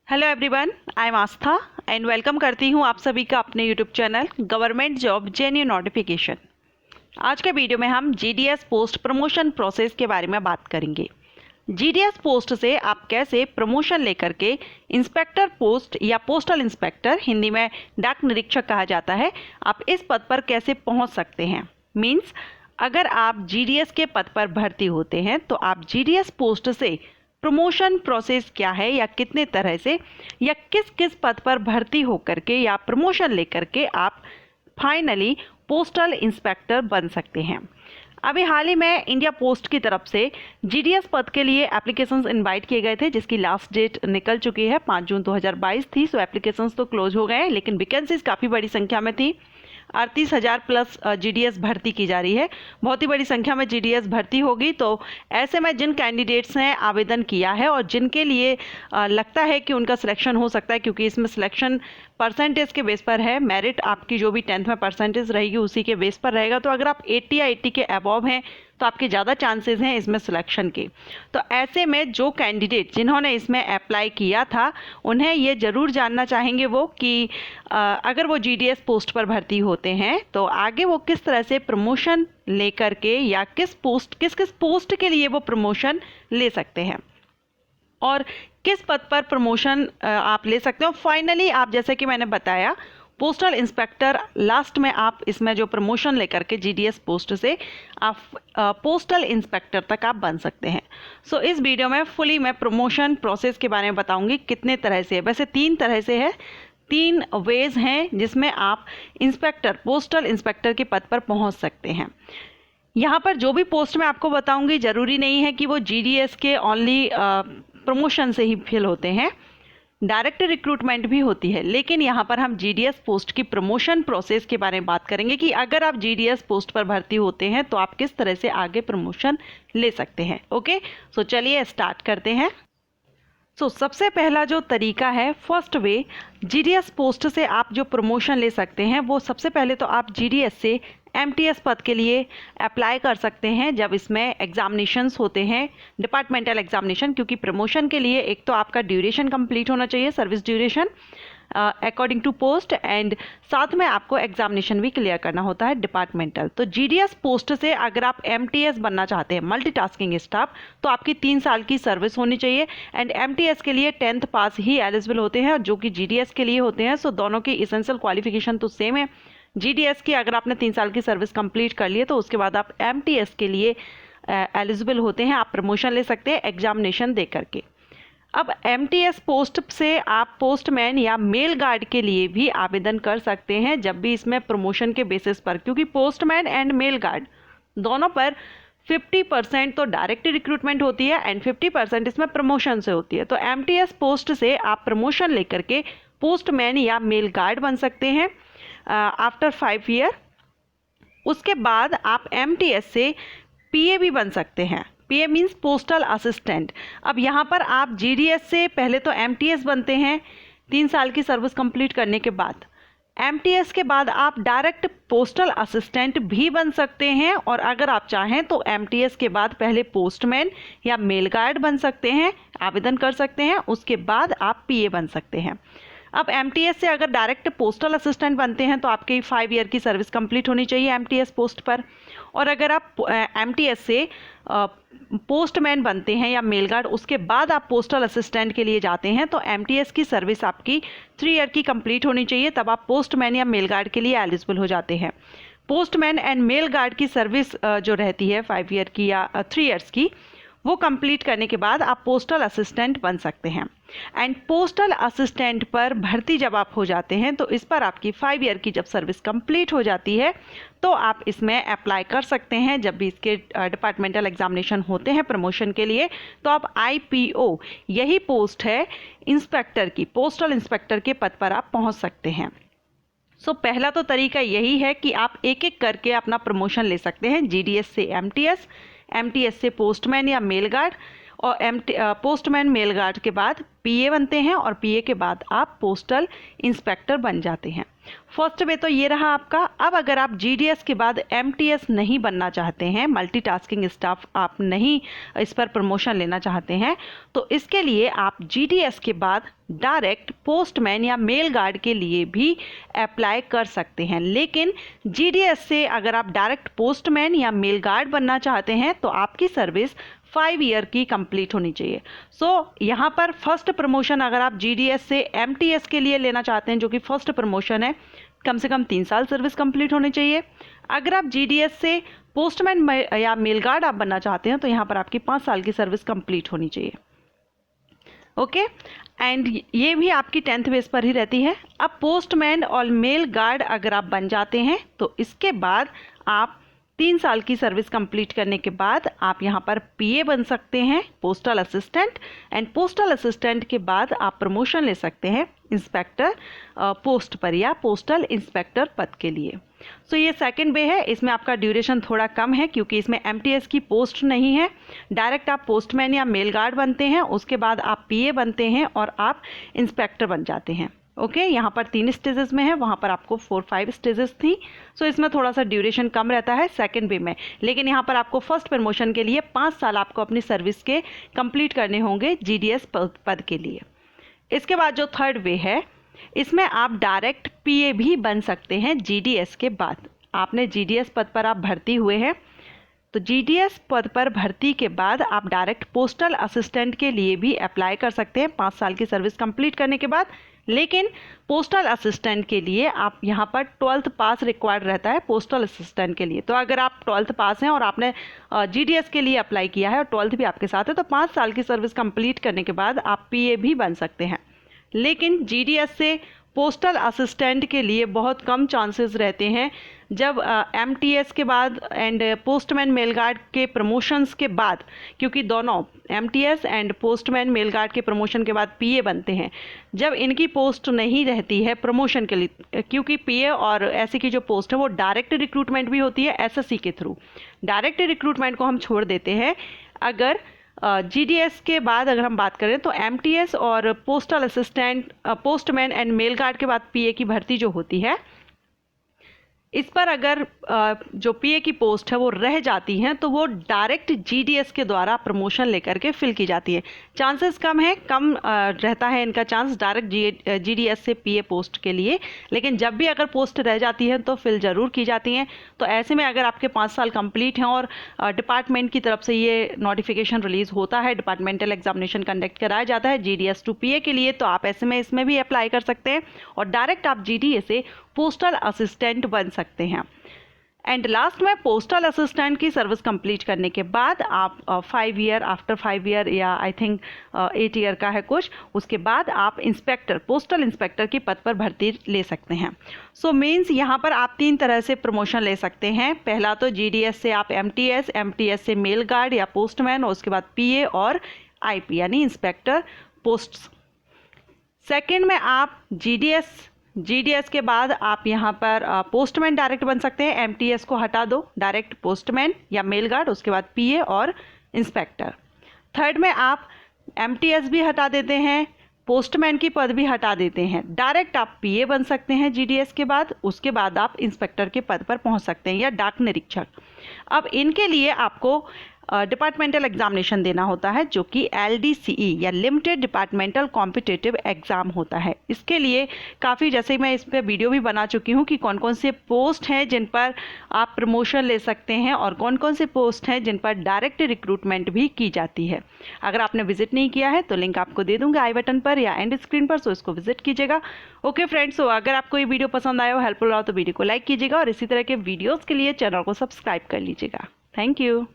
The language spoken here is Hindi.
Hello everyone, I am Aastha and welcome करती हूँ आप सभी का अपने YouTube channel government job genuine notification. आज के वीडियो में हम जीडीएस पोस्ट प्रमोशन प्रोसेस के बारे में बात करेंगे। जीडीएस पोस्ट से आप कैसे प्रमोशन लेकर के इंस्पेक्टर पोस्ट या पोस्टल इंस्पेक्टर, हिंदी में डाक निरीक्षक कहा जाता है, आप इस पद पर कैसे पहुँच सकते हैं। मीन्स अगर आप जीडीएस के पद पर भर्ती होते हैं तो आप जीडीएस पोस्ट से प्रमोशन प्रोसेस क्या है या कितने तरह से या किस किस पद पर भर्ती होकर के या प्रमोशन लेकर के आप फाइनली पोस्टल इंस्पेक्टर बन सकते हैं। अभी हाल ही में इंडिया पोस्ट की तरफ से जीडीएस पद के लिए एप्लीकेशंस इनवाइट किए गए थे, जिसकी लास्ट डेट निकल चुकी है, 5 जून 2022 थी। सो एप्लीकेशंस तो क्लोज हो गए हैं, लेकिन वैकेंसीज काफ़ी बड़ी संख्या में थी। 38,000 प्लस जीडीएस भर्ती की जा रही है। बहुत ही बड़ी संख्या में जीडीएस भर्ती होगी। तो ऐसे में जिन कैंडिडेट्स ने आवेदन किया है और जिनके लिए लगता है कि उनका सिलेक्शन हो सकता है, क्योंकि इसमें सिलेक्शन परसेंटेज के बेस पर है, मेरिट आपकी जो भी 10th में परसेंटेज रहेगी उसी के बेस पर रहेगा। तो अगर आप 80 या 80 के अबव हैं तो आपके ज़्यादा चांसेस हैं इसमें सिलेक्शन के। तो ऐसे में जो कैंडिडेट जिन्होंने इसमें अप्लाई किया था उन्हें ये ज़रूर जानना चाहेंगे वो कि अगर वो जीडीएस पोस्ट पर भर्ती होते हैं तो आगे वो किस तरह से प्रमोशन लेकर के या किस किस पोस्ट के लिए वो प्रमोशन ले सकते हैं और किस पद पर प्रमोशन आप ले सकते हो। फाइनली आप, जैसे कि मैंने बताया, पोस्टल इंस्पेक्टर लास्ट में आप इसमें जो प्रमोशन लेकर के जीडीएस पोस्ट से आप पोस्टल इंस्पेक्टर तक आप बन सकते हैं। सो इस वीडियो में फुली मैं प्रमोशन प्रोसेस के बारे में बताऊंगी कितने तरह से है। वैसे 3 तरह से है, 3 वेज हैं जिसमें आप इंस्पेक्टर, पोस्टल इंस्पेक्टर के पद पर पहुंच सकते हैं। यहाँ पर जो भी पोस्ट मैं आपको बताऊंगी ज़रूरी नहीं है कि वो जीडीएस के ओनली प्रमोशन से ही फिल होते हैं, डायरेक्ट रिक्रूटमेंट भी होती है। लेकिन यहाँ पर हम जीडीएस पोस्ट की प्रमोशन प्रोसेस के बारे में बात करेंगे कि अगर आप जीडीएस पोस्ट पर भर्ती होते हैं तो आप किस तरह से आगे प्रमोशन ले सकते हैं। ओके, सो चलिए स्टार्ट करते हैं। सबसे पहला जो तरीका है, फर्स्ट वे, जीडीएस पोस्ट से आप जो प्रमोशन ले सकते हैं वो सबसे पहले तो आप जीडीएस से एमटीएस पद के लिए अप्लाई कर सकते हैं। जब इसमें एग्जामिनेशंस होते हैं, डिपार्टमेंटल एग्जामिनेशन, क्योंकि प्रमोशन के लिए एक तो आपका ड्यूरेशन कंप्लीट होना चाहिए, service duration according to post, and साथ में आपको एग्जामिनेशन भी क्लियर करना होता है डिपार्टमेंटल। तो जीडीएस पोस्ट से अगर आप एमटीएस बनना चाहते हैं, मल्टीटास्किंग स्टाफ, तो आपकी 3 साल की सर्विस होनी चाहिए। एंड एमटीएस के लिए 10th पास ही एलिजिबल होते हैं, जो कि जीडीएस के लिए होते हैं। सो दोनों की इसेंशियल क्वालिफिकेशन तो सेम है। जीडीएस की अगर आपने 3 साल की सर्विस कंप्लीट कर ली है तो उसके बाद आप एमटीएस के लिए एलिजिबल होते हैं, आप प्रमोशन ले सकते हैं एग्जामिनेशन दे करके। अब एमटीएस पोस्ट से आप पोस्टमैन या मेल गार्ड के लिए भी आवेदन कर सकते हैं जब भी इसमें प्रमोशन के बेसिस पर, क्योंकि पोस्टमैन एंड मेल गार्ड दोनों पर 50% तो डायरेक्ट रिक्रूटमेंट होती है एंड 50% इसमें प्रमोशन से होती है। तो एमटीएस पोस्ट से आप प्रमोशन लेकर के पोस्टमैन या मेल गार्ड बन सकते हैं आफ्टर 5 ईयर। उसके बाद आप एमटीएस से पीए भी बन सकते हैं। पीए मीन्स पोस्टल असिस्टेंट। अब यहाँ पर आप जीडीएस से पहले तो एमटीएस बनते हैं 3 साल की सर्विस कंप्लीट करने के बाद। एमटीएस के बाद आप डायरेक्ट पोस्टल असिस्टेंट भी बन सकते हैं, और अगर आप चाहें तो एमटीएस के बाद पहले पोस्टमैन या मेल गार्ड बन सकते हैं, आवेदन कर सकते हैं, उसके बाद आप पीए बन सकते हैं। अब एमटीएस से अगर डायरेक्ट पोस्टल असिस्टेंट बनते हैं तो आपकी 5 ईयर की सर्विस कंप्लीट होनी चाहिए एमटीएस पोस्ट पर। और अगर आप एमटीएस से पोस्टमैन बनते हैं या मेल गार्ड, उसके बाद आप पोस्टल असिस्टेंट के लिए जाते हैं तो एमटीएस की सर्विस आपकी 3 ईयर की कंप्लीट होनी चाहिए, तब आप पोस्टमैन या मेल गार्ड के लिए एलिजिबल हो जाते हैं। पोस्टमैन एंड मेल गार्ड की सर्विस जो रहती है 5 ईयर की या 3 ईयर्स की, वो कंप्लीट करने के बाद आप पोस्टल असिस्टेंट बन सकते हैं। एंड पोस्टल असिस्टेंट पर भर्ती जब आप हो जाते हैं तो इस पर आपकी 5 ईयर की जब सर्विस कंप्लीट हो जाती है तो आप इसमें अप्लाई कर सकते हैं। जब भी इसके डिपार्टमेंटल एग्जामिनेशन होते हैं प्रमोशन के लिए तो आप आईपीओ, यही पोस्ट है इंस्पेक्टर की, पोस्टल इंस्पेक्टर के पद पर आप पहुंच सकते हैं। पहला तो तरीका यही है कि आप एक एक करके अपना प्रमोशन ले सकते हैं, जीडीएस से एमटीएस, एमटीएस से पोस्टमैन या मेल गार्ड, और पोस्टमैन मेल गार्ड के बाद पीए बनते हैं, और पीए के बाद आप पोस्टल इंस्पेक्टर बन जाते हैं। फर्स्ट वे तो ये रहा आपका। अब अगर आप जीडीएस के बाद एमटीएस नहीं बनना चाहते हैं, मल्टीटास्किंग स्टाफ आप नहीं इस पर प्रमोशन लेना चाहते हैं, तो इसके लिए आप जीडीएस के बाद डायरेक्ट पोस्टमैन या मेल गार्ड के लिए भी अप्लाई कर सकते हैं। लेकिन जीडीएस से अगर आप डायरेक्ट पोस्टमैन या मेल गार्ड बनना चाहते हैं तो आपकी सर्विस 5 ईयर की कंप्लीट होनी चाहिए। यहाँ पर फर्स्ट प्रमोशन अगर आप जीडीएस से एमटीएस के लिए लेना चाहते हैं, जो कि फर्स्ट प्रमोशन है, कम से कम 3 साल सर्विस कंप्लीट होनी चाहिए। अगर आप जीडीएस से पोस्टमैन या मेल गार्ड आप बनना चाहते हैं तो यहाँ पर आपकी 5 साल की सर्विस कंप्लीट होनी चाहिए। ओके, एंड ये भी आपकी 10th बेस पर ही रहती है। अब पोस्टमैन और मेल गार्ड अगर आप बन जाते हैं तो इसके बाद आप 3 साल की सर्विस कंप्लीट करने के बाद आप यहाँ पर पीए बन सकते हैं, postal assistant, and postal assistant के बाद आप प्रमोशन ले सकते हैं इंस्पेक्टर पोस्ट पर या पोस्टल इंस्पेक्टर पद के लिए। सो ये सेकंड वे है। इसमें आपका ड्यूरेशन थोड़ा कम है क्योंकि इसमें एमटीएस की पोस्ट नहीं है। डायरेक्ट आप पोस्टमैन या मेल गार्ड बनते हैं, उसके बाद आप पीए बनते हैं और आप इंस्पेक्टर बन जाते हैं। ओके, यहाँ पर 3 स्टेजेस में है, वहाँ पर आपको 4-5 स्टेजेस थी। सो इसमें थोड़ा सा ड्यूरेशन कम रहता है सेकंड वे में। लेकिन यहाँ पर आपको फर्स्ट प्रमोशन के लिए 5 साल आपको अपनी सर्विस के कंप्लीट करने होंगे जीडीएस पद के लिए। इसके बाद जो थर्ड वे है, इसमें आप डायरेक्ट पीए भी बन सकते हैं जीडीएस के बाद। आपने जीडीएस पद पर आप भर्ती हुए हैं तो जीडीएस पद पर भर्ती के बाद आप डायरेक्ट पोस्टल असिस्टेंट के लिए भी अप्लाई कर सकते हैं 5 साल की सर्विस कंप्लीट करने के बाद। लेकिन पोस्टल असिस्टेंट के लिए आप यहाँ पर 12th पास रिक्वायर्ड रहता है पोस्टल असिस्टेंट के लिए। तो अगर आप 12th पास हैं और आपने जीडीएस के लिए अप्लाई किया है और 12th भी आपके साथ है तो 5 साल की सर्विस कंप्लीट करने के बाद आप पीए भी बन सकते हैं। लेकिन जीडीएस से पोस्टल असिस्टेंट के लिए बहुत कम चांसेस रहते हैं। जब एमटीएस के बाद एंड पोस्टमैन मेल गार्ड के प्रमोशंस के बाद, क्योंकि दोनों MTS and postman mail guard के प्रमोशन के बाद पीए बनते हैं, जब इनकी पोस्ट नहीं रहती है प्रमोशन के लिए, क्योंकि पीए और ऐसे की जो पोस्ट है वो डायरेक्ट रिक्रूटमेंट भी होती है एसएससी के थ्रू। डायरेक्ट रिक्रूटमेंट को हम छोड़ देते हैं। अगर जीडीएस के बाद अगर हम बात करें तो एमटीएस और postal assistant, postman and mail guard के बाद पीए की भर्ती जो होती है, इस पर अगर जो पीए की पोस्ट है वो रह जाती हैं तो वो डायरेक्ट जीडीएस के द्वारा प्रमोशन लेकर के फिल की जाती है। चांसेस कम है, कम रहता है इनका चांस डायरेक्ट जीडीएस से पीए पोस्ट के लिए। लेकिन जब भी अगर पोस्ट रह जाती है तो फिल ज़रूर की जाती हैं। तो ऐसे में अगर आपके 5 साल कंप्लीट हैं और डिपार्टमेंट की तरफ से ये नोटिफिकेशन रिलीज़ होता है, डिपार्टमेंटल एग्जामिनेशन कंडक्ट कराया जाता है जीडीएस टू पीए के लिए, तो आप ऐसे में इसमें भी अप्लाई कर सकते हैं और डायरेक्ट आप जीडीएस से पोस्टल असिस्टेंट बन सकते हैं। एंड लास्ट में पोस्टल असिस्टेंट की सर्विस कंप्लीट करने के बाद आप 5 ईयर, आफ्टर 5 ईयर या आई थिंक 8 ईयर का है कुछ, उसके बाद आप इंस्पेक्टर, पोस्टल इंस्पेक्टर के पद पर भर्ती ले सकते हैं। सो मीन्स यहाँ पर आप 3 तरह से प्रमोशन ले सकते हैं। पहला तो जीडीएस से आप एमटीएस, एमटीएस से मेल गार्ड या पोस्टमैन, और उसके बाद पीए और आईपी यानी इंस्पेक्टर पोस्ट्स। सेकेंड में आप जीडीएस के बाद आप यहाँ पर पोस्टमैन डायरेक्ट बन सकते हैं। एमटीएस को हटा दो, डायरेक्ट पोस्टमैन या मेल गार्ड, उसके बाद पीए और इंस्पेक्टर। थर्ड में आप एमटीएस भी हटा देते हैं, पोस्टमैन की पद भी हटा देते हैं, डायरेक्ट आप पीए बन सकते हैं जीडीएस के बाद। उसके बाद आप इंस्पेक्टर के पद पर पहुंच सकते हैं या डाक निरीक्षक। अब इनके लिए आपको डिपार्टमेंटल एग्जामिनेशन देना होता है जो कि LDCE या लिमिटेड डिपार्टमेंटल कॉम्पिटिटिव एग्ज़ाम होता है। इसके लिए काफ़ी, जैसे मैं इस पर वीडियो भी बना चुकी हूँ कि कौन कौन से पोस्ट हैं जिन पर आप प्रमोशन ले सकते हैं और कौन कौन से पोस्ट हैं जिन पर डायरेक्ट रिक्रूटमेंट भी की जाती है। अगर आपने विजिट नहीं किया है तो लिंक आपको दे दूँगा आई बटन पर या एंड स्क्रीन पर, सो इसको विजिट कीजिएगा। ओके फ्रेंड्स, सो अगर आपको ये वीडियो पसंद आया हो, हेल्पफुल रहा तो वीडियो को लाइक कीजिएगा और इसी तरह के वीडियोज़ के लिए चैनल को सब्सक्राइब कर लीजिएगा। Thank you.